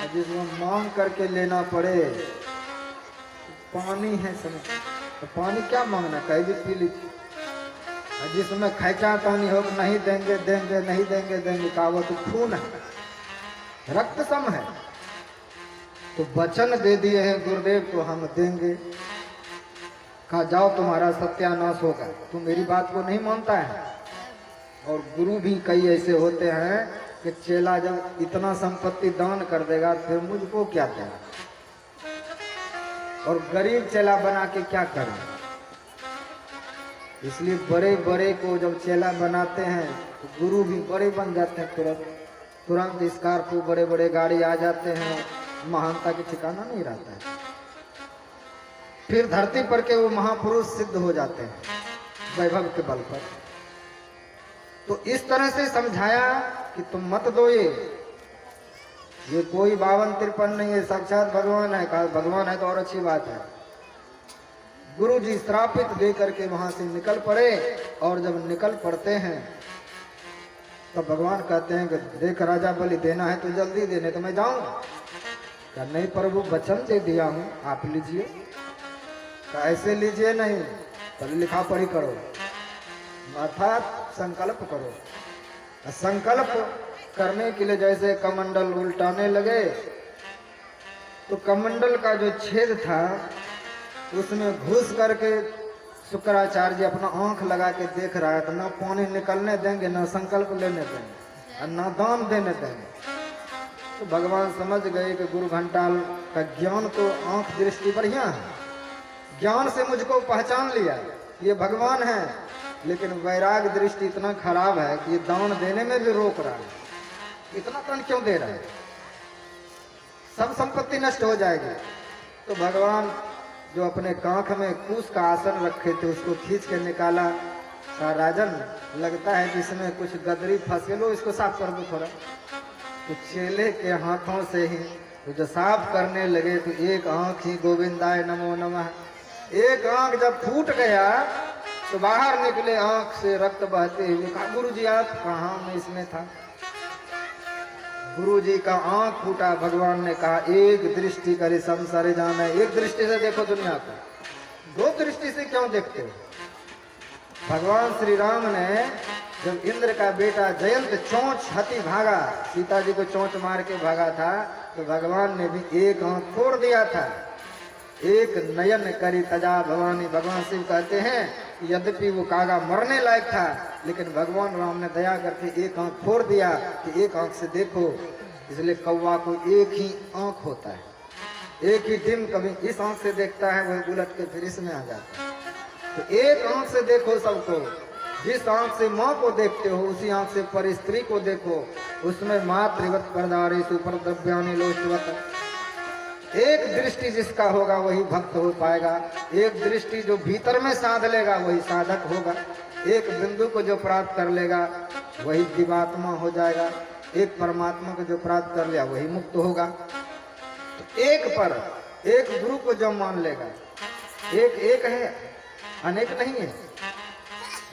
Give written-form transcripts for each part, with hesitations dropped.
जिसमें मांग करके लेना पड़े। पानी है समझ, तो पानी क्या मांगना, कहीं भी पी लीजिए। जिसमें खैचा पानी हो नहीं देंगे देंगे नहीं देंगे देंगे, का वो तो खून है, रक्त सम है। तो वचन दे दिए हैं गुरुदेव तो हम देंगे। कहा जाओ तुम्हारा सत्यानाश होगा, तू मेरी बात को नहीं मानता है। और गुरु भी कई ऐसे होते हैं कि चेला जब इतना संपत्ति दान कर देगा फिर मुझको क्या देगा, और गरीब चेला बना के क्या करें। इसलिए बड़े बड़े को जब चेला बनाते हैं तो गुरु भी बड़े बन जाते हैं तुरंत तुरंत। स्कॉर्पियो बड़े बड़े गाड़ी आ जाते हैं, महानता की ठिकाना नहीं रहता है। फिर धरती पर के वो महापुरुष सिद्ध हो जाते हैं वैभव के बल पर। तो इस तरह से समझाया कि तुम मत दो, ये कोई 52-53 नहीं है, साक्षात भगवान है। कहा भगवान है तो और अच्छी बात है। गुरु जी श्रापित दे करके वहां से निकल पड़े, और जब निकल पड़ते हैं तो भगवान कहते हैं कि देख राजा बलि देना है तो जल्दी देने तो मैं जाऊंगा। क्या नहीं प्रभु वचन दे दिया हूं, आप लीजिए। क्या ऐसे लीजिए नहीं, पहले लिखा पढ़ी करो, अर्थात संकल्प करो। संकल्प करने के लिए जैसे कमंडल उल्टाने लगे तो कमंडल का जो छेद था उसमें घुस करके शुक्राचार्य जी अपना आंख लगा के देख रहा है, तो ना पानी निकलने देंगे, ना संकल्प लेने देंगे, और ना दान देने देंगे। तो भगवान समझ गए कि गुरु घंटाल का ज्ञान तो आंख दृष्टि बढ़िया है, ज्ञान से मुझको पहचान लिया ये भगवान है, लेकिन वैराग दृष्टि इतना खराब है कि ये दान देने में भी रोक रहा है। इतना दान क्यों दे रहा है, सब संपत्ति नष्ट हो जाएगी। तो भगवान जो अपने कांख में कूस का आसन रखे थे उसको खींच के निकाला। कहा राजन लगता है कि इसमें कुछ गदरी फंसे, लो इसको साफ कर दो थोड़ा। तो चेले के हाथों से ही तो जो साफ करने लगे तो एक आंख ही गोविंदाय नमो नमः, एक आंख जब फूट गया तो बाहर निकले आंख से रक्त बहते हुए। कहा गुरु जी आप कहाँ, मैं इसमें था। गुरु जी का आंख फूटा। भगवान ने कहा एक दृष्टि करे संसारे जाना, एक दृष्टि से देखो दुनिया को, दो दृष्टि से क्यों देखते हो। भगवान श्री राम ने जब इंद्र का बेटा जयंत चोंच हती भागा, सीता जी को चोंच मार के भागा था, तो भगवान ने भी एक आंख फोड़ दिया था। एक नयन करी तजा भवानी, भगवान शिव कहते हैं यद्यपि वो कागा मरने लायक था, लेकिन भगवान राम ने दया करके एक आंख फोड़ दिया कि एक आंख से देखो। इसलिए कौवा को एक ही आंख होता है, एक ही दिन, कभी इस आंख से देखता है वही उलट के फिर इसमें आ जाता है। तो एक आंख से देखो सबको, जिस आंख से माँ को देखते हो उसी आंख से पर स्त्री को देखो, उसमें मातृवत परदारी सुपर द्रव्यानि लोष्टवत। एक दृष्टि जिसका होगा वही भक्त हो पाएगा, एक दृष्टि जो भीतर में साध लेगा वही साधक होगा, एक बिंदु को जो प्राप्त कर लेगा वही दिवात्मा हो जाएगा, एक परमात्मा को जो प्राप्त कर लिया वही मुक्त होगा। तो एक पर एक गुरु को जो मान लेगा, एक एक है अनेक नहीं है,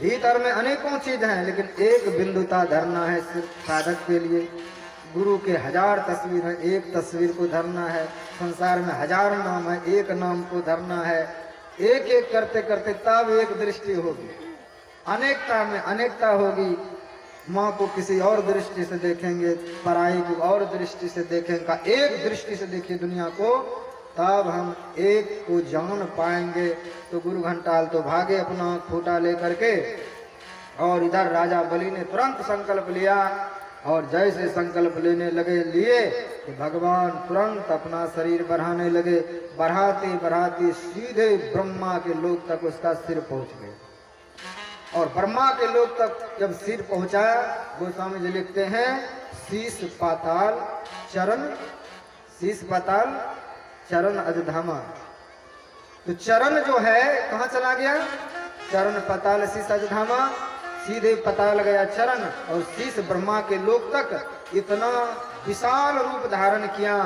भीतर में अनेकों चीज हैं, लेकिन एक बिंदुता धरना है सिर्फ साधक के लिए। गुरु के 1000 तस्वीर है, एक तस्वीर को धरना है। संसार में 1000 नाम है, एक नाम को धरना है। एक एक करते करते तब एक दृष्टि होगी, अनेकता में अनेकता होगी। माँ को किसी और दृष्टि से देखेंगे, पराई की और दृष्टि से देखेंगे, एक दृष्टि से देखिए दुनिया को, तब हम एक को जान पाएंगे। तो गुरु घंटाल तो भागे अपना फूटा लेकर के, और इधर राजा बलि ने तुरंत संकल्प लिया, और जैसे संकल्प लेने लगे लिए कि भगवान तुरंत अपना शरीर बढ़ाने लगे। बढ़ाते बढ़ाते सीधे ब्रह्मा के लोक तक उसका सिर पहुंच गए, और ब्रह्मा के लोक तक जब सिर पहुंचा, गोस्वामी जी लिखते हैं शीश पाताल चरण, शीश पाताल चरण अजधामा। तो चरण जो है कहाँ चला गया, चरण पाताल शीश अजधामा, सीधे पाताल गया चरण, और शीश ब्रह्मा के लोक तक इतना विशाल रूप धारण किया,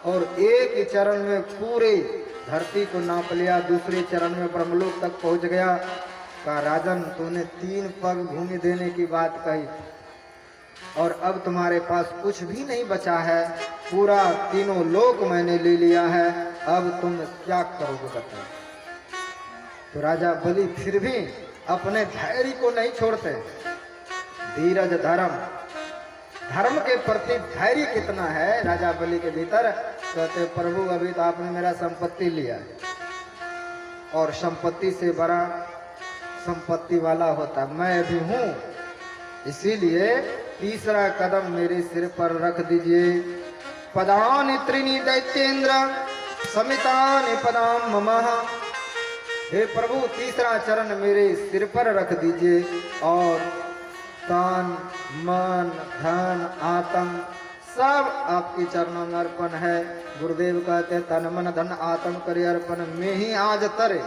और एक चरण में पूरे धरती को नाप लिया, दूसरे चरण में ब्रह्मलोक तक पहुंच गया। कहा राजन तूने 3 पग भूमि देने की बात कही, और अब तुम्हारे पास कुछ भी नहीं बचा है, पूरा तीनों लोक मैंने ले लिया है, अब तुम क्या करोगे बताओ। तो राजा बलि फिर भी अपने धैर्य को नहीं छोड़ते। धीरज धर्म, धर्म के प्रति धैर्य कितना है राजा बलि के भीतर। कहते प्रभु अभी तो आपने मेरा संपत्ति लिया है, और संपत्ति से बड़ा संपत्ति वाला होता मैं अभी हूं, इसीलिए तीसरा कदम मेरे सिर पर रख दीजिए। पदानि त्रीणि दैत्येंद्र समितानि पदाम ममः। हे प्रभु तीसरा चरण मेरे सिर पर रख दीजिए, और तन मन धन आत्म सब आपके चरणों में अर्पण है। गुरुदेव कहते हैं तन मन धन आत्म करे अर्पण में ही आज तरे।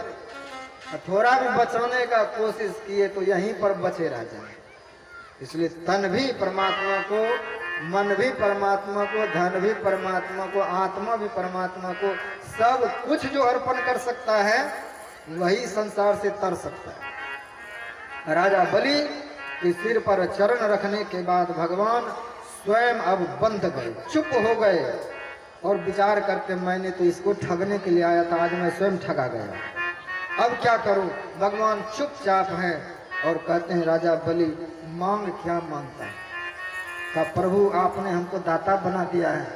थोड़ा भी बचाने का कोशिश किए तो यहीं पर बचे रह जाए। इसलिए तन भी परमात्मा को, मन भी परमात्मा को, धन भी परमात्मा को, आत्मा भी परमात्मा को, सब कुछ जो अर्पण कर सकता है वही संसार से तर सकता है। राजा बलि के सिर पर चरण रखने के बाद भगवान स्वयं अब बंध गए, चुप हो गए और विचार करते मैंने तो इसको ठगने के लिए आया था, आज मैं स्वयं ठगा गया, अब क्या करूं। भगवान चुपचाप हैं और कहते हैं राजा बलि मांग क्या मांगता है। का प्रभु आपने हमको दाता बना दिया है,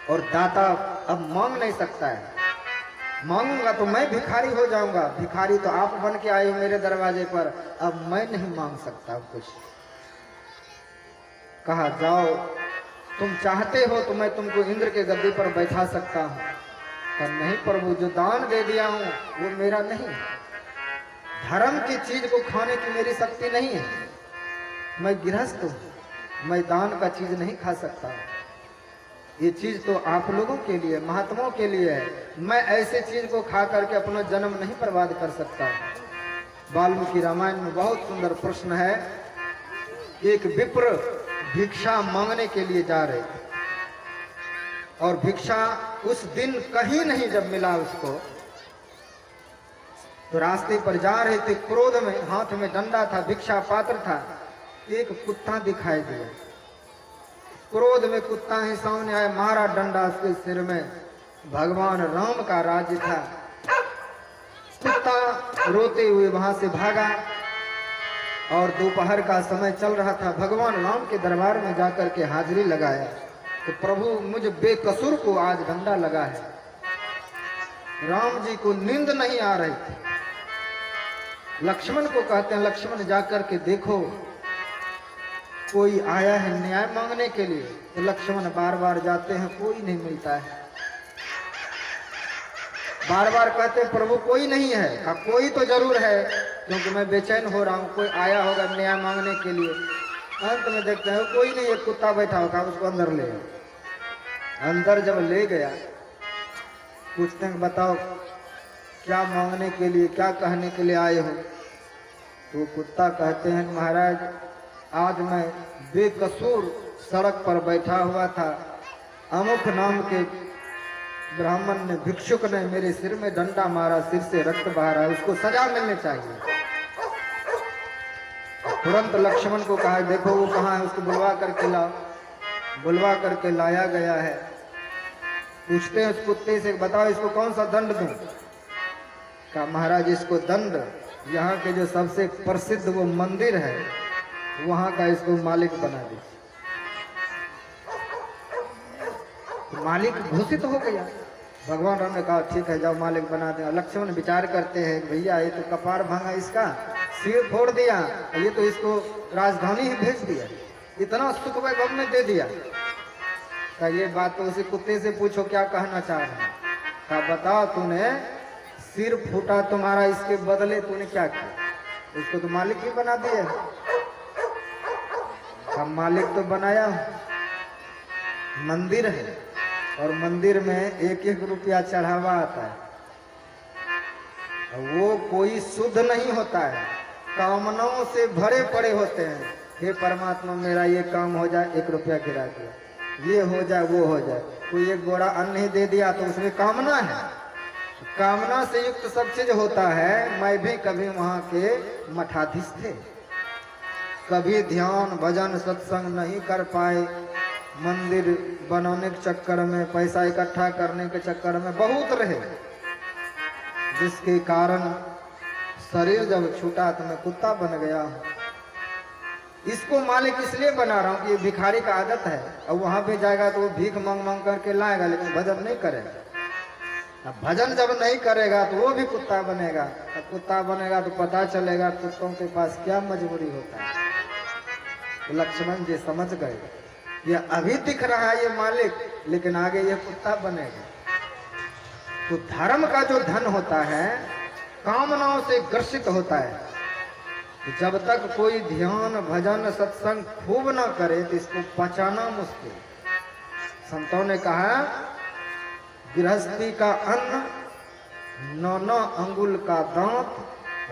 और दाता अब मांग नहीं सकता है, मांगूंगा तो मैं भिखारी हो जाऊंगा। भिखारी तो आप बन के आए हो मेरे दरवाजे पर, अब मैं नहीं मांग सकता कुछ। कहा जाओ तुम चाहते हो तो मैं तुमको इंद्र के गद्दे पर बैठा सकता हूं। पर नहीं प्रभु, जो दान दे दिया हूं वो मेरा नहीं है, धर्म की चीज को खाने की मेरी शक्ति नहीं है, मैं गृहस्थ हूं, मैं दान का चीज नहीं खा सकता। ये चीज तो आप लोगों के लिए, महात्माओं के लिए है, मैं ऐसे चीज को खा करके अपना जन्म नहीं बर्बाद कर सकता। वाल्मीकि रामायण में बहुत सुंदर प्रश्न है। एक विप्र भिक्षा मांगने के लिए जा रहे थे, और भिक्षा उस दिन कहीं नहीं जब मिला उसको, तो रास्ते पर जा रहे थे, क्रोध में हाथ में डंडा था, भिक्षा पात्र था, एक कुत्ता दिखाई दिया। क्रोध में कुत्ता ही सामने आया, मारा डंडा उसके सिर में। भगवान राम का राज्य था। कुत्ता रोते हुए वहां से भागा, और दोपहर का समय चल रहा था। भगवान राम के दरबार में जाकर के हाजिरी लगाया, तो प्रभु मुझे बेकसूर को आज डंडा लगा है। राम जी को नींद नहीं आ रही थी। लक्ष्मण को कहते हैं लक्ष्मण जाकर के देखो कोई आया है न्याय मांगने के लिए। तो लक्ष्मण बार बार जाते हैं, कोई नहीं मिलता है। बार बार कहते हैं प्रभु कोई नहीं है। हाँ कोई तो जरूर है, क्योंकि मैं बेचैन हो रहा हूँ, कोई आया होगा न्याय मांगने के लिए। अंत में देखते हैं कोई नहीं, एक कुत्ता बैठा होगा, उसको अंदर ले गया। अंदर जब ले गया, पूछते हैं बताओ क्या मांगने के लिए, क्या कहने के लिए आए हो। तो कुत्ता कहते हैं महाराज आज मैं बेकसूर सड़क पर बैठा हुआ था, अमुक नाम के ब्राह्मण ने, भिक्षुक ने मेरे सिर में डंडा मारा, सिर से रक्त बहा रहा है, उसको सजा मिलनी चाहिए। तुरंत लक्ष्मण को कहा देखो वो कहाँ है, उसको बुलवा करके लाओ। बुलवा करके लाया गया है। पूछते हैं उस कुत्ते से बताओ इसको कौन सा दंड दूं। कहा महाराज इसको दंड यहाँ के जो सबसे प्रसिद्ध वो मंदिर है वहां का इसको मालिक बना दीजिए। तो मालिक घोषित हो गया। भगवान राम ने कहा ठीक है जाओ मालिक बना दें। लक्ष्मण विचार करते हैं भैया ये तो कपार भांगा, इसका सिर फोड़ दिया, ये तो इसको राजधानी ही भेज दिया, इतना सुख वैभव में दे दिया। का ये बात तो उसी कुत्ते से पूछो क्या कहना चाह रहे हैं। का बताओ तूने सिर फूटा तुम्हारा, इसके बदले तूने क्या किया, उसको तो मालिक ही बना दिया। का मालिक तो बनाया, मंदिर है और मंदिर में एक एक रुपया चढ़ावा आता है, वो कोई शुद्ध नहीं होता है, कामनाओं से भरे पड़े होते हैं। हे परमात्मा मेरा ये काम हो जाए, 1 रुपया गिरा दिया, ये हो जाए वो हो जाए। कोई एक बोरा अन्न ही दे दिया तो उसमें कामना है। कामना से युक्त सब चीज होता है। मैं भी कभी वहां के मठाधीश थे, कभी ध्यान भजन सत्संग नहीं कर पाए, मंदिर बनाने के चक्कर में, पैसा इकट्ठा करने के चक्कर में बहुत रहे, जिसके कारण शरीर जब छूटा तो मैं कुत्ता बन गया हूँ। इसको मालिक इसलिए बना रहा हूँ कि ये भिखारी का आदत है, और वहां पे जाएगा तो वो भीख मांग मांग करके लाएगा, लेकिन भजन नहीं करेगा। अब भजन जब नहीं करेगा तो वो भी कुत्ता बनेगा। अब कुत्ता बनेगा तो पता चलेगा कुत्तों के पास क्या मजबूरी होता है। तो लक्ष्मण जी समझ गए, ये अभी दिख रहा है ये मालिक, लेकिन आगे ये कुत्ता बनेगा। तो धर्म का जो धन होता है कामनाओं से ग्रसित होता है। जब तक कोई ध्यान भजन सत्संग खूब ना करे तो इसको पचाना मुश्किल। संतों ने कहा गृहस्थी का अन्न 9 अंगुल का दांत,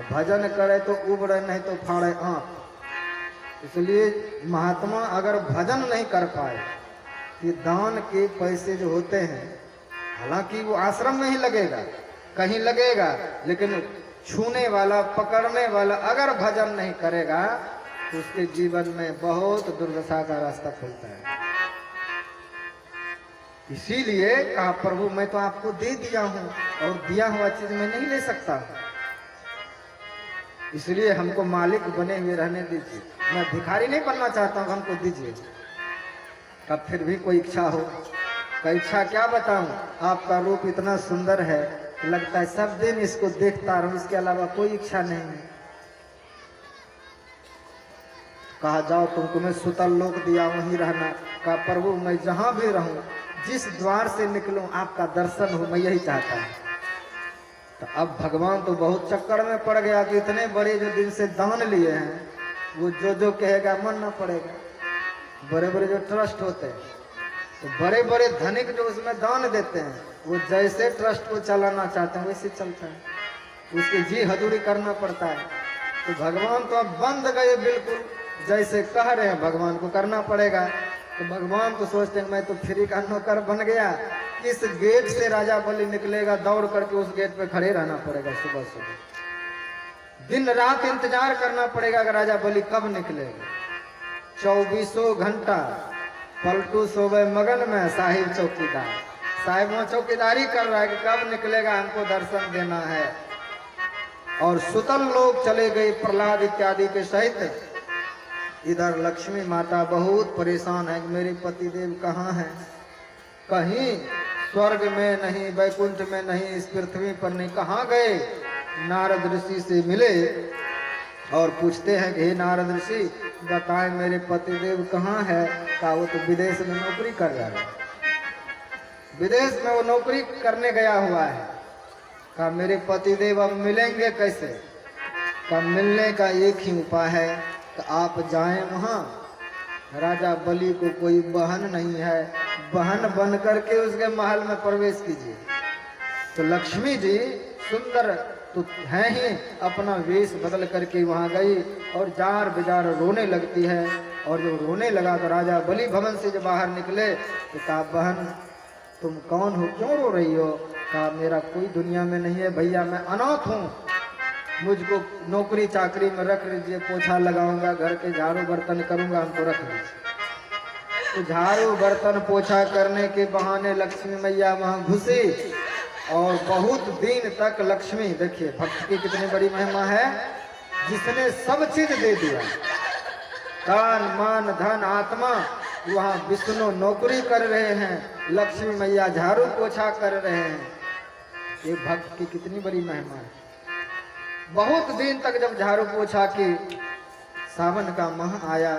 भजन करे तो उबरे नहीं तो फाड़े आंख। इसलिए महात्मा अगर भजन नहीं कर पाए, ये दान के पैसे जो होते हैं, हालांकि वो आश्रम में ही लगेगा, कहीं लगेगा, लेकिन छूने वाला पकड़ने वाला अगर भजन नहीं करेगा तो उसके जीवन में बहुत दुर्दशा का रास्ता खुलता है। इसीलिए कहा प्रभु मैं तो आपको दे दिया हूं और दिया हुआ चीज मैं नहीं ले सकता, इसलिए हमको मालिक बने हुए रहने दीजिए। मैं भिखारी नहीं बनना चाहता हूं, हमको दीजिए। अब फिर भी कोई इच्छा हो, कोई इच्छा क्या बताऊं, आपका रूप इतना सुंदर है, लगता है सब दिन इसको देखता रहूं, इसके अलावा कोई इच्छा नहीं है। कहा जाओ तुमको मैं सुतल लोक दिया, वहीं रहना। कहा प्रभु मैं जहां भी रहूं, जिस द्वार से निकलूं आपका दर्शन हो, मैं यही चाहता हूं। तो अब भगवान तो बहुत चक्कर में पड़ गया कि इतने बड़े जो दिन से दान लिए हैं, वो जो कहेगा मानना पड़ेगा। बड़े बड़े जो ट्रस्ट होते हैं, तो बड़े बड़े धनिक जो उसमें दान देते हैं, वो जैसे ट्रस्ट को चलाना चाहते हैं वैसे चलता है, उसकी जी हजूरी करना पड़ता है। तो भगवान तो अब बंद गए बिल्कुल, जैसे कह रहे हैं भगवान को करना पड़ेगा। तो भगवान तो सोचते हैं मैं तो फ्री का नौकर बन गया, किस गेट से राजा बलि निकलेगा, दौड़ करके उस गेट पे खड़े रहना पड़ेगा। सुबह सुबह दिन रात इंतजार करना पड़ेगा कि राजा बलि कब निकलेगा। 24 घंटा पलटू सोबे मगन में साहिब चौकीदार, साहिब वहां चौकीदारी कर रहा है कि कब निकलेगा, हमको दर्शन देना है। और सुतल लोग चले गए प्रहलाद इत्यादि के सहित। इधर लक्ष्मी माता बहुत परेशान है कि मेरे पतिदेव कहाँ हैं, कहीं स्वर्ग में नहीं, वैकुंठ में नहीं, इस पृथ्वी पर नहीं, कहाँ गए। नारद ऋषि से मिले और पूछते हैं कि हे नारद ऋषि बताएं मेरे पतिदेव कहाँ है। कहा वो तो विदेश में नौकरी कर रहा है, विदेश में वो नौकरी करने गया हुआ है। कहा मेरे पतिदेव अब मिलेंगे कैसे। कहा मिलने का एक ही उपाय है कि आप जाएं वहाँ, राजा बलि को कोई बहन नहीं है, बहन बन करके उसके महल में प्रवेश कीजिए। तो लक्ष्मी जी सुंदर तो है ही, अपना वेश बदल करके वहाँ गई और जार बेजार रोने लगती है। और जब रोने लगा तो राजा बलि भवन से जब बाहर निकले तो कहा बहन तुम कौन हो, क्यों रो रही हो। कहा मेरा कोई दुनिया में नहीं है भैया, मैं अनाथ हूँ, मुझको नौकरी चाकरी में रख लीजिए, पोछा लगाऊंगा, घर के झाड़ू बर्तन करूंगा, हमको रख लीजिए। तो झाड़ू बर्तन पोछा करने के बहाने लक्ष्मी मैया वहां घुसी और बहुत दिन तक लक्ष्मी, देखिए भक्त की कितनी बड़ी महिमा है, जिसने सब चीज दे दिया, दान मान धन आत्मा, वहां विष्णु नौकरी कर रहे हैं, लक्ष्मी मैया झाड़ू पोछा कर रहे हैं। ये भक्त की कितनी बड़ी महिमा है। बहुत दिन तक जब झाड़ू पोछा की, सावन का माह आया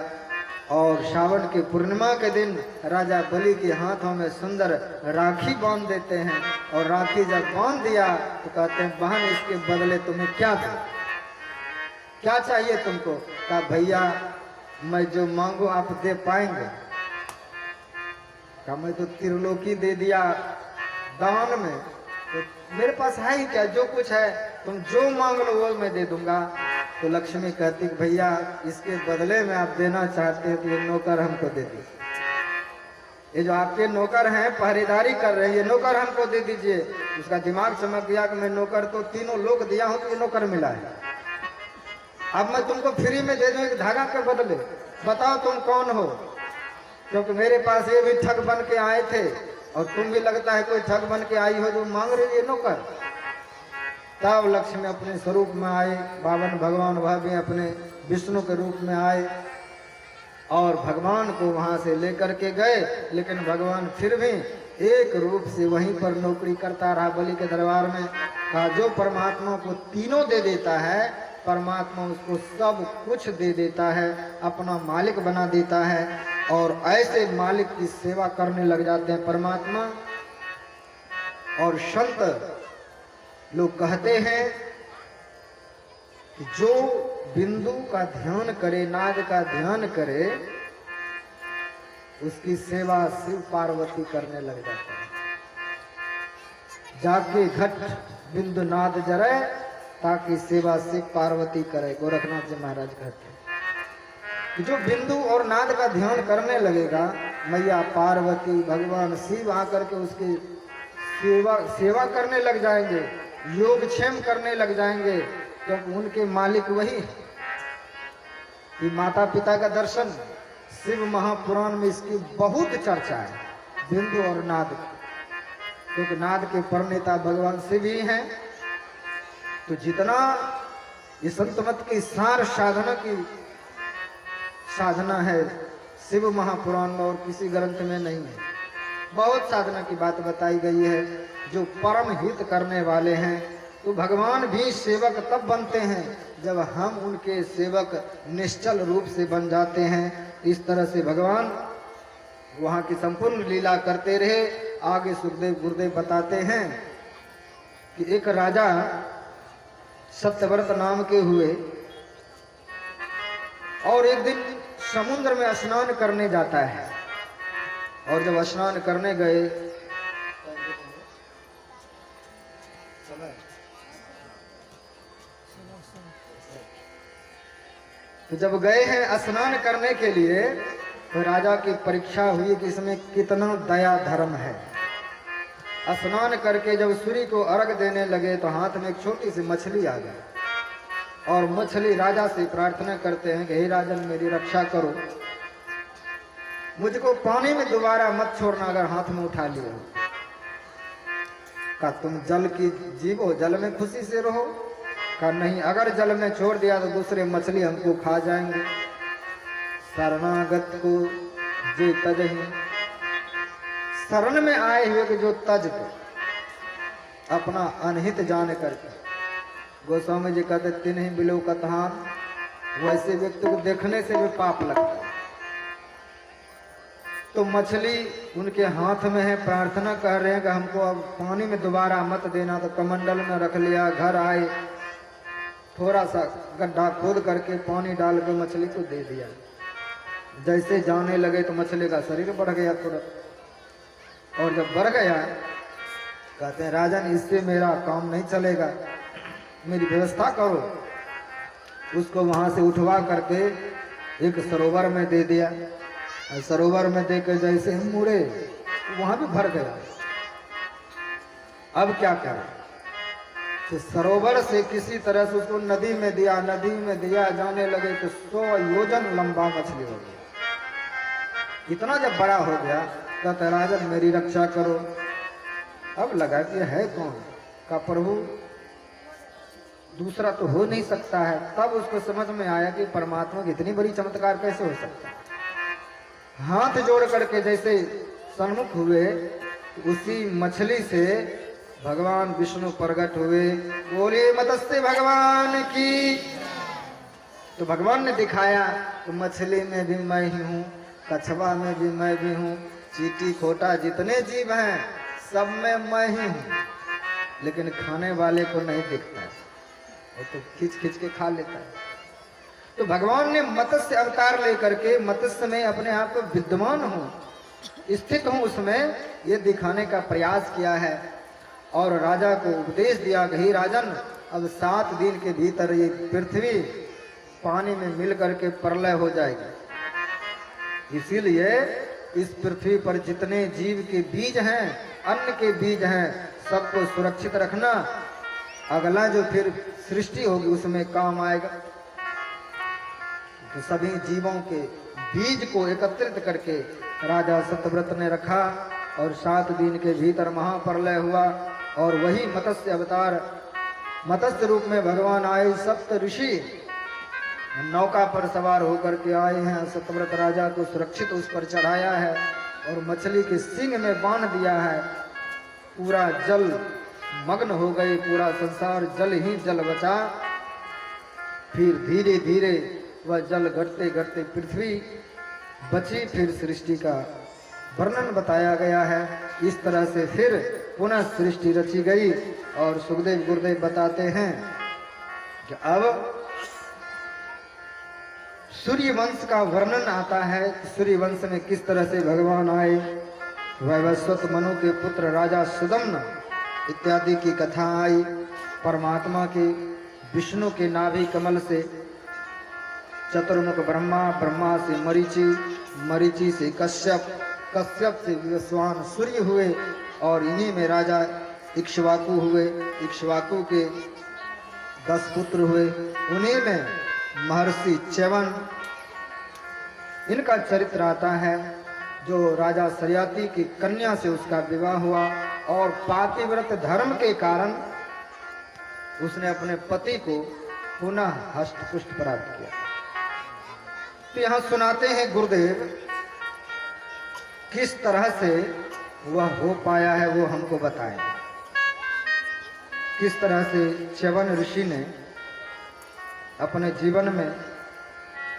और सावन के पूर्णिमा के दिन राजा बलि के हाथों में सुंदर राखी बांध देते हैं। और राखी जब बांध दिया तो कहते हैं बहन इसके बदले तुम्हें क्या था, क्या चाहिए तुमको। कहा भैया मैं जो मांगू आप दे पाएंगे। कहा मैं तो त्रिलोकी दे दिया दान में, तो मेरे पास है ही क्या, जो कुछ है तुम जो मांग लो वो मैं दे दूंगा। तो लक्ष्मी कहती कि भैया इसके बदले में आप देना चाहते हैं तो ये नौकर हमको दे दीजिए, ये जो आपके नौकर हैं पहरेदारी कर रहे हैं, ये नौकर हमको दे दीजिए। उसका दिमाग चमक गया कि मैं नौकर तो तीनों लोग दिया हूं तो ये नौकर मिला है, अब मैं तुमको फ्री में दे दूं एक धागा के बदले, बताओ तुम कौन हो? क्योंकि मेरे पास ये भी ठग बन के आए थे और तुम भी लगता है कोई ठग बन के आई हो जो मांग रही है नौकर। तब लक्ष्मी अपने स्वरूप में आए, बावन भगवान वह भी अपने विष्णु के रूप में आए और भगवान को वहां से लेकर के गए। लेकिन भगवान फिर भी एक रूप से वहीं पर नौकरी करता रहा बलि के दरबार में। कहा जो परमात्मा को तीनों दे देता है, परमात्मा उसको सब कुछ दे देता है, अपना मालिक बना देता है और ऐसे मालिक की सेवा करने लग जाते हैं परमात्मा। और संत लोग कहते हैं कि जो बिंदु का ध्यान करे, नाद का ध्यान करे, उसकी सेवा शिव पार्वती करने लग जाता है। जाके घट बिंदु नाद जरे ताकि सेवा शिव पार्वती करे। गोरखनाथ जी महाराज कहते हैं कि जो बिंदु और नाद का ध्यान करने लगेगा, मैया पार्वती भगवान शिव आकर के उसकी सेवा करने लग जाएंगे, योगक्षेम करने लग जाएंगे, क्योंकि उनके मालिक वही। कि माता पिता का दर्शन, शिव महापुराण में इसकी बहुत चर्चा है, बिंदु और नाद, क्योंकि नाद के प्रणेता भगवान शिव ही हैं। तो जितना इस संत मत की सार साधना की साधना है शिव महापुराण में और किसी ग्रंथ में नहीं है। बहुत साधना की बात बताई गई है जो परम हित करने वाले हैं। तो भगवान भी सेवक तब बनते हैं जब हम उनके सेवक निश्चल रूप से बन जाते हैं। इस तरह से भगवान वहाँ की संपूर्ण लीला करते रहे। आगे सुखदेव गुरुदेव बताते हैं कि एक राजा सत्यव्रत नाम के हुए और एक दिन समुद्र में स्नान करने जाता है। और जब स्नान करने गए तो जब गए हैं स्नान करने के लिए तो राजा की परीक्षा हुई कि इसमें कितना दया धर्म है। स्नान करके जब सूर्य को अर्घ देने लगे तो हाथ में एक छोटी सी मछली आ गई और मछली राजा से प्रार्थना करते हैं कि हे राजन मेरी रक्षा करो, मुझको पानी में दोबारा मत छोड़ना अगर हाथ में उठा लिया। का तुम जल की जीव हो, जल में खुशी से रहो। का नहीं, अगर जल में छोड़ दिया तो दूसरे मछली हमको खा जाएंगे। शरणागत को जे तजहि, शरण में आए हुए कि जो तज को अपना अनहित जान करके, गोस्वामी जी कहते तीन ही बिलो कथान, वैसे व्यक्ति को देखने से भी पाप लगता है। तो मछली उनके हाथ में है, प्रार्थना कर रहे हैं कि हमको अब पानी में दोबारा मत देना। तो कमंडल में रख लिया, घर आए, थोड़ा सा गड्ढा खोद करके पानी डाल के मछली को दे दिया। जैसे जाने लगे तो मछली का शरीर बढ़ गया तुरंत, और जब बढ़ गया कहते हैं राजन इससे मेरा काम नहीं चलेगा, मेरी व्यवस्था करो। उसको वहां से उठवा करके एक सरोवर में दे दिया। और सरोवर में देकर जैसे हम मुड़े वहां भी भर गया। अब क्या करें? तो सरोवर से किसी तरह से उसको नदी में दिया, नदी में दिया, जाने लगे तो 100 योजन लंबा मछली हो गया। इतना जब बड़ा हो गया कहते राजन मेरी रक्षा करो। अब लगा कि है कौन? का प्रभु दूसरा तो हो नहीं सकता है। तब उसको समझ में आया कि परमात्मा की इतनी बड़ी चमत्कार कैसे हो सकता है। हाथ जोड़ करके जैसे सन्मुख हुए, उसी मछली से भगवान विष्णु प्रकट हुए। बोले मत्स्य भगवान की। तो भगवान ने दिखाया तो मछली में भी मैं ही हूँ, कछुआ में भी मैं भी हूँ, चींटी खोटा जितने जीव हैं सब में मैं ही हूँ। लेकिन खाने वाले को नहीं दिखता है, वो तो खींच खींच के खा लेता है। तो भगवान ने मत्स्य अवतार लेकर के मत्स्य में अपने आप को विद्यमान हूँ, स्थित हूँ, उसमें ये दिखाने का प्रयास किया है। और राजा को उपदेश दिया कि हे राजन अब 7 दिन के भीतर ये पृथ्वी पानी में मिल करके प्रलय हो जाएगी। इसीलिए इस पृथ्वी पर जितने जीव के बीज हैं, अन्न के बीज हैं, सबको सुरक्षित रखना। अगला जो फिर सृष्टि होगी उसमें काम आएगा। तो सभी जीवों के बीज को एकत्रित करके राजा सत्यव्रत ने रखा और 7 दिन के भीतर महाप्रलय हुआ और वही मत्स्य अवतार, मत्स्य रूप में भगवान आए। 7 ऋषि नौका पर सवार होकर के आए हैं, सत्यव्रत राजा को सुरक्षित उस पर चढ़ाया है और मछली के सींग में बांध दिया है। पूरा जल मग्न हो गई, पूरा संसार जल ही जल बचा। फिर धीरे धीरे वह जल घटते घटते पृथ्वी बची, फिर सृष्टि का वर्णन बताया गया है। इस तरह से फिर पुनः सृष्टि रची गई। और सुखदेव गुरुदेव बताते हैं कि अब सूर्य वंश का वर्णन आता है। सूर्य वंश में किस तरह से भगवान आए, वैवस्वत मनु के पुत्र राजा सुदम्न इत्यादि की कथा आई। परमात्मा के विष्णु के नाभि कमल से चतुर्मुख ब्रह्मा, ब्रह्मा से मरीचि, मरीचि से कश्यप, कश्यप से विवस्वान सूर्य हुए और इन्हीं में राजा इक्ष्वाकु हुए। इक्ष्वाकु के 10 पुत्र हुए, उन्हीं में महर्षि च्यवन, इनका चरित्र आता है। जो राजा सरियाती की कन्या से उसका विवाह हुआ और पातिव्रत धर्म के कारण उसने अपने पति को पुनः हष्ट पुष्ट प्राप्त किया। तो यहां सुनाते हैं गुरुदेव किस तरह से वह हो पाया है, वो हमको बताएं। किस तरह से च्यवन ऋषि ने अपने जीवन में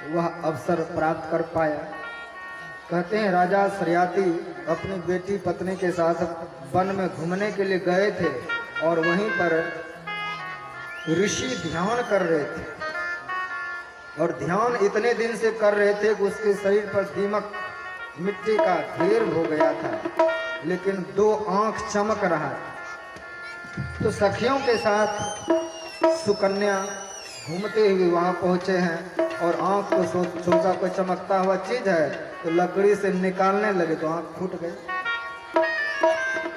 वह अवसर प्राप्त कर पाया। कहते हैं राजा सरियाती अपनी बेटी पत्नी के साथ वन में घूमने के लिए गए थे और वहीं पर ऋषि ध्यान कर रहे थे और ध्यान इतने दिन से कर रहे थे कि उसके शरीर पर दीमक मिट्टी का ढेर हो गया था, लेकिन 2 आंख चमक रहा है। तो सखियों के साथ सुकन्या घूमते हुए वहां पहुंचे हैं और आंख को सोचा कोई चमकता हुआ चीज है, तो लकड़ी से निकालने लगे तो आंख फूट गई।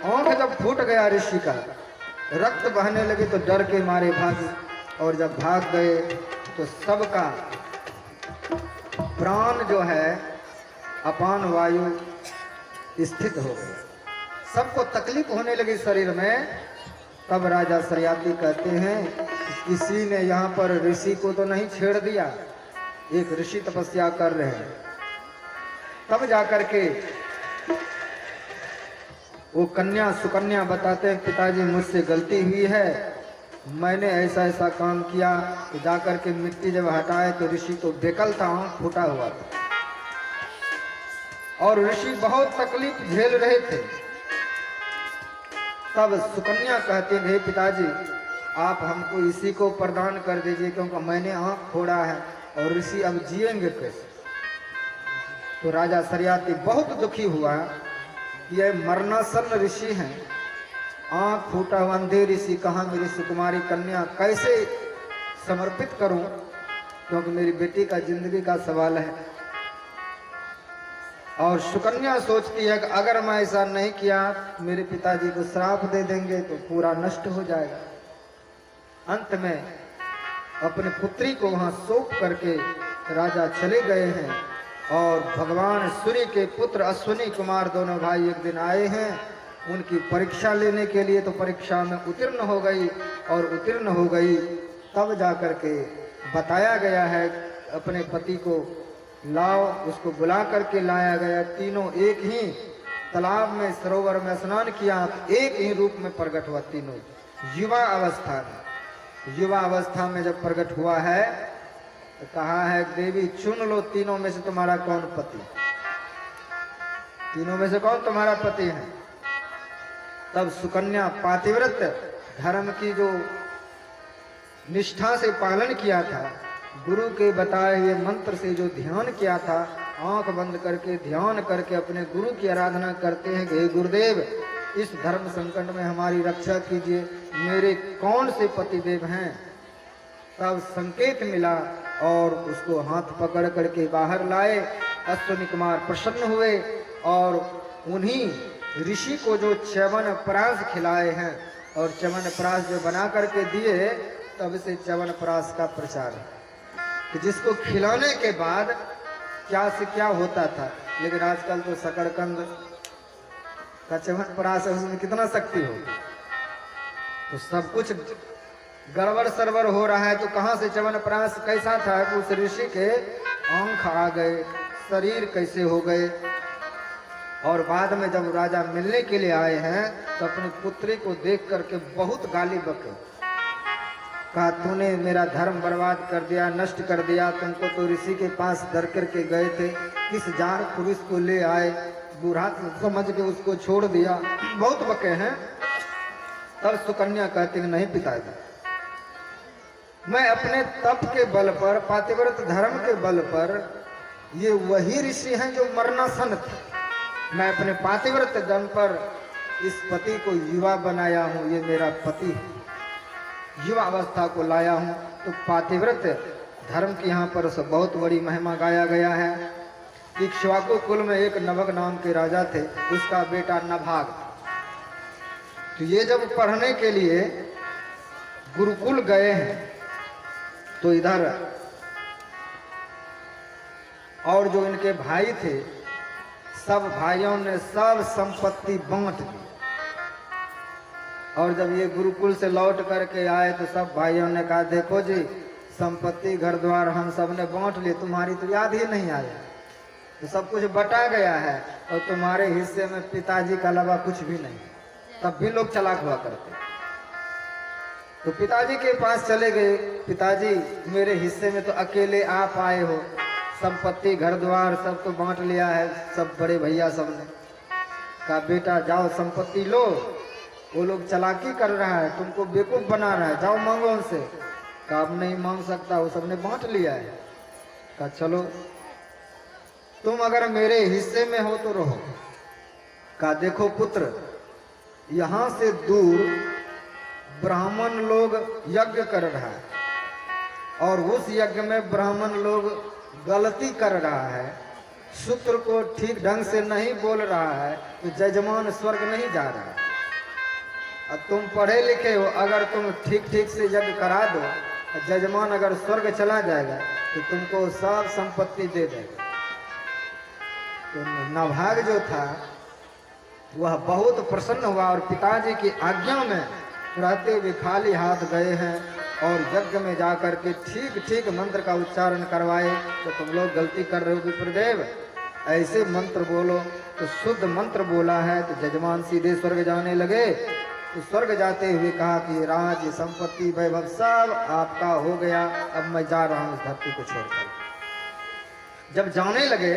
आंख जब फूट गया ऋषि का, रक्त बहने लगे तो डर के मारे भागे और जब भाग गए तो सबका प्राण जो है अपान वायु स्थित हो गया, सबको तकलीफ होने लगी शरीर में। तब राजा सरियाती कहते हैं किसी ने यहाँ पर ऋषि को तो नहीं छेड़ दिया, एक ऋषि तपस्या कर रहे हैं। तब जाकर के वो कन्या सुकन्या बताते हैं पिताजी मुझसे गलती हुई है, मैंने ऐसा ऐसा काम किया। तो जाकर के मिट्टी जब हटाए तो ऋषि तो बेकल था, आंख फूटा हुआ था और ऋषि बहुत तकलीफ झेल रहे थे। तब सुकन्या कहते हैं हे पिताजी आप हमको इसी को प्रदान कर दीजिए, क्योंकि मैंने आंख फोड़ा है और ऋषि अब जिएंगे कैसे। तो राजा सरियाती बहुत दुखी हुआ कि यह मरणासन्न ऋषि हैं, आंख फूटा हुआ अंधे ऋषि, कहाँ मेरी सुकुमारी कन्या कैसे समर्पित करूं, क्योंकि मेरी बेटी का जिंदगी का सवाल है। और सुकन्या सोचती है कि अगर मैं ऐसा नहीं किया मेरे पिताजी को श्राप दे देंगे तो पूरा नष्ट हो जाएगा। अंत में अपनी पुत्री को वहां सौंप करके राजा चले गए हैं और भगवान सूर्य के पुत्र अश्विनी कुमार दोनों भाई एक दिन आए हैं उनकी परीक्षा लेने के लिए। तो परीक्षा में उत्तीर्ण हो गई और उत्तीर्ण हो गई तब जाकर के बताया गया है अपने पति को लाओ, उसको बुला करके लाया गया। तीनों एक ही तालाब में सरोवर में स्नान किया, एक ही रूप में प्रकट हुआ तीनों युवा अवस्था में। युवा अवस्था में जब प्रकट हुआ है तो कहा है देवी चुन लो तीनों में से तुम्हारा कौन पति, तीनों में से कौन तुम्हारा पति है। तब सुकन्या पातिव्रत धर्म की जो निष्ठा से पालन किया था, गुरु के बताए हुए मंत्र से जो ध्यान किया था, आंख बंद करके ध्यान करके अपने गुरु की आराधना करते हैं कि हे गुरुदेव इस धर्म संकट में हमारी रक्षा कीजिए, मेरे कौन से पतिदेव हैं। तब संकेत मिला और उसको हाथ पकड़ करके बाहर लाए। अश्विनी कुमार प्रसन्न हुए और उन्हीं ऋषि को जो च्यवन प्राश खिलाए हैं और च्यवन प्राश जो बना करके दिए, तब से च्यवन प्राश का प्रचार है। कि जिसको खिलाने के बाद क्या से क्या होता था। लेकिन आजकल तो शकरकंद का च्यवनप्राश है, उसमें कितना शक्ति हो, तो सब कुछ गड़बड़ सरबड़ हो रहा है। तो कहाँ से च्यवनप्राश कैसा था कि उस ऋषि के आंख आ गए, शरीर कैसे हो गए। और बाद में जब राजा मिलने के लिए आए हैं तो अपनी पुत्री को देख करके बहुत गाली बके, कहा तूने मेरा धर्म बर्बाद कर दिया, नष्ट कर दिया। तुमको तो ऋषि के पास डर करके गए थे, किस जार पुरुष को ले आए, बुरा समझ के उसको छोड़ दिया। बहुत बके हैं। तब सुकन्या कहती नहीं पिताजी, मैं अपने तप के बल पर, पातिव्रत धर्म के बल पर, ये वही ऋषि हैं जो मरणासन थे, मैं अपने पातिव्रत धर्म पर इस पति को युवा बनाया हूं, ये मेरा पति है, युवा अवस्था को लाया हूं। तो पातिव्रत धर्म की यहाँ पर बहुत बड़ी महिमा गाया गया है। इक्ष्वाकु कुल में एक नभग नाम के राजा थे, उसका बेटा नभाग। तो ये जब पढ़ने के लिए गुरुकुल गए हैं तो इधर और जो इनके भाई थे, सब भाइयों ने सब संपत्ति बांट दी। और जब ये गुरुकुल से लौट करके आए तो सब भाइयों ने कहा देखो जी, संपत्ति घर द्वार हम सब ने बांट लिए, तुम्हारी तो याद ही नहीं आया, तो सब कुछ बटा गया है और तुम्हारे हिस्से में पिताजी का अलावा कुछ भी नहीं। तब भी लोग चालाक हुआ करते। तो पिताजी के पास चले गए, पिताजी मेरे हिस्से में तो अकेले आप आए हो, संपत्ति घर द्वार सब तो बांट लिया है सब बड़े भैया सब ने। कहा बेटा जाओ संपत्ति लो, वो लोग चालाकी कर रहा है, तुमको बेवकूफ बना रहा है, जाओ मांगो उनसे। कहा अब नहीं मांग सकता, वो सबने बांट लिया है। कहा चलो तुम अगर मेरे हिस्से में हो तो रहो। कहा देखो पुत्र, यहाँ से दूर ब्राह्मण लोग यज्ञ कर रहा है और उस यज्ञ में ब्राह्मण लोग गलती कर रहा है, सूत्र को ठीक ढंग से नहीं बोल रहा है, तो जजमान स्वर्ग नहीं जा रहा है। अब तुम पढ़े लिखे हो, अगर तुम ठीक ठीक से यज्ञ करा दो, जजमान अगर स्वर्ग चला जाएगा तो तुमको सब संपत्ति दे देगा। तो नभाग जो था वह बहुत प्रसन्न हुआ और पिताजी की आज्ञा में रहते हुए खाली हाथ गए हैं और यज्ञ में जाकर के ठीक ठीक मंत्र का उच्चारण करवाए। तो तुम लोग गलती कर रहे हो विप्रदेव, ऐसे मंत्र बोलो। तो शुद्ध मंत्र बोला है तो जजमान सीधे स्वर्ग जाने लगे। तो स्वर्ग जाते हुए कहा कि राज संपत्ति वैभव सब आपका हो गया, अब मैं जा रहा हूँ इस धरती को छोड़कर। जब जाने लगे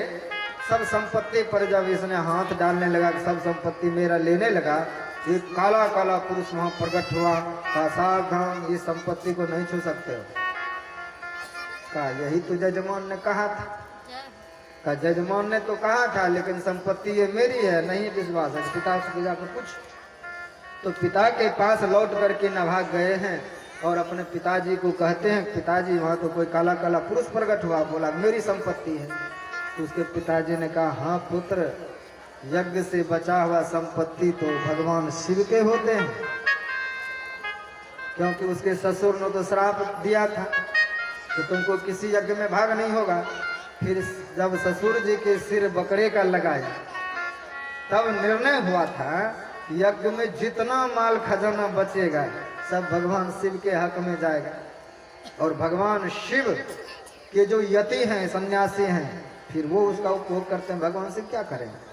सब संपत्ति पर जब इसने हाथ डालने लगा, सब संपत्ति मेरा लेने लगा, एक काला काला पुरुष वहां प्रकट हुआ। कहा सावधान, ये संपत्ति को नहीं छू सकते हो। कहा यही तो जजमान ने कहा था। कहा जजमान ने तो कहा था, लेकिन संपत्ति ये मेरी है, नहीं विश्वास है, पिता से जाकर पूछ। तो पिता के पास लौट करके नभाग गए हैं और अपने पिताजी को कहते हैं पिताजी वहां तो कोई काला काला पुरुष प्रकट हुआ, बोला मेरी संपत्ति है। तो उसके पिताजी ने कहा हाँ पुत्र, यज्ञ से बचा हुआ संपत्ति तो भगवान शिव के होते हैं, क्योंकि उसके ससुर ने तो श्राप दिया था कि तुमको किसी यज्ञ में भाग नहीं होगा। फिर जब ससुर जी के सिर बकरे का लगाया तब निर्णय हुआ था यज्ञ में जितना माल खजाना बचेगा सब भगवान शिव के हक में जाएगा। और भगवान शिव के जो यति हैं, सन्यासी हैं, फिर वो उसका उपभोग करते हैं, भगवान शिव क्या करेंगे।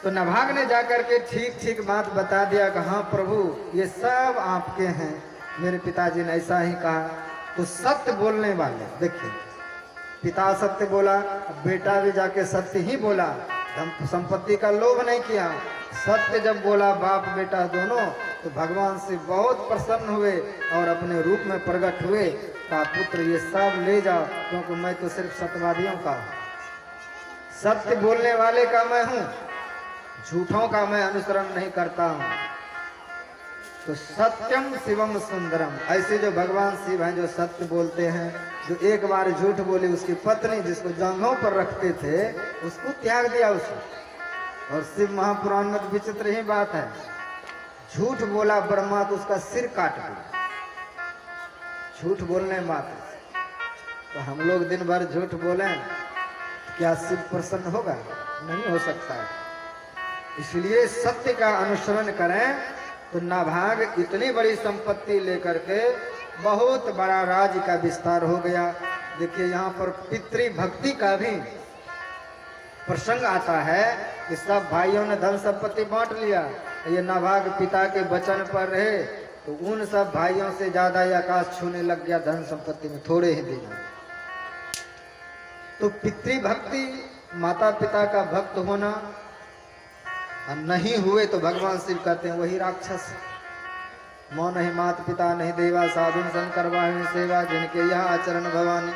तो नभाग ने जाकर के ठीक ठीक बात बता दिया कि हाँ प्रभु ये सब आपके हैं, मेरे पिताजी ने ऐसा ही कहा। तो सत्य बोलने वाले देखिए, पिता सत्य बोला, बेटा भी जाके सत्य ही बोला, संपत्ति का लोभ नहीं किया, सत्य जब बोला बाप बेटा दोनों, तो भगवान से बहुत प्रसन्न हुए और अपने रूप में प्रकट हुए। कहा पुत्र ये सब ले जाओ, क्योंकि मैं तो सिर्फ सत्यवादियों का हूँ, सत्य बोलने वाले का मैं हूँ, झूठों का मैं अनुसरण नहीं करता हूँ। तो सत्यम शिवम सुंदरम, ऐसे जो भगवान शिव हैं जो सत्य बोलते हैं, जो एक बार झूठ बोली उसकी पत्नी जिसको जांघों पर रखते थे उसको त्याग दिया उसने। और शिव महापुराण में विचित्र ही बात है, झूठ बोला ब्रह्मा तो उसका सिर काट दिया, झूठ बोलने मात्र। तो हम लोग दिन भर झूठ बोलें, क्या शिव प्रसन्न होगा? नहीं हो सकता है। इसलिए सत्य का अनुसरण करें तो नाभाग इतनी बड़ी संपत्ति लेकर के बहुत बड़ा राज्य का विस्तार हो गया। देखिए यहाँ पर पितृभक्ति का भी प्रसंग आता है कि सब भाइयों ने धन संपत्ति बांट लिया। ये नाभाग पिता के वचन पर रहे तो उन सब भाइयों से ज्यादा ये आकाश छूने लग गया धन संपत्ति में थोड़े ही दिन। तो पितृभक्ति, माता पिता का भक्त होना, और नहीं हुए तो भगवान शिव कहते हैं वही राक्षस। मो नहीं मात पिता नहीं देवा, साधुन शंकर वाहिनी सेवा, जिनके यहाँ आचरण भवानी,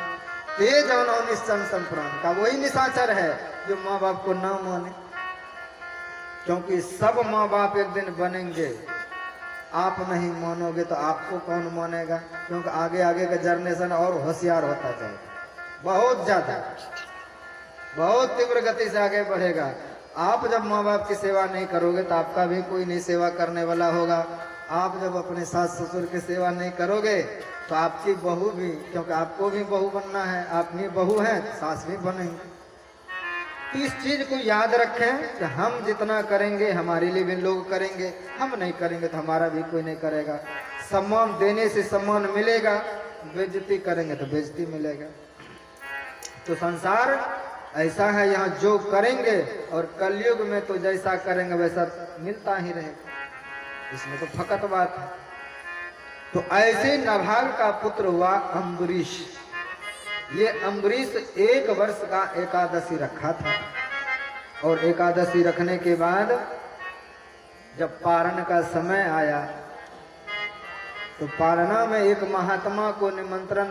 तेज और निश्चन संप्राण का वही निशाचर है जो माँ बाप को ना माने। क्योंकि सब माँ बाप एक दिन बनेंगे, आप नहीं मानोगे तो आपको कौन मानेगा? क्योंकि आगे आगे का जनरेशन और होशियार होता जाएगा, बहुत ज्यादा, बहुत तीव्र गति से आगे बढ़ेगा। आप जब माँ बाप की सेवा नहीं करोगे तो आपका भी कोई नहीं सेवा करने वाला होगा। आप जब अपने सास ससुर की सेवा नहीं करोगे तो आपकी बहू भी, क्योंकि आपको भी बहू बनना है, आप भी बहू हैं, सास भी बनेंगे। तो इस चीज को याद रखें कि हम जितना करेंगे हमारे लिए भी लोग करेंगे, हम नहीं करेंगे तो हमारा भी कोई नहीं करेगा। सम्मान देने से सम्मान मिलेगा, बेइज्जती करेंगे तो बेइज्जती मिलेगा। तो संसार ऐसा है, यहाँ जो करेंगे और कलयुग में तो जैसा करेंगे वैसा मिलता ही रहेगा, इसमें तो फकत बात है। तो ऐसे नाभाग का पुत्र हुआ अम्बरीश। ये अम्बरीश 1 वर्ष का एकादशी रखा था और एकादशी रखने के बाद जब पारण का समय आया तो पारणा में एक महात्मा को निमंत्रण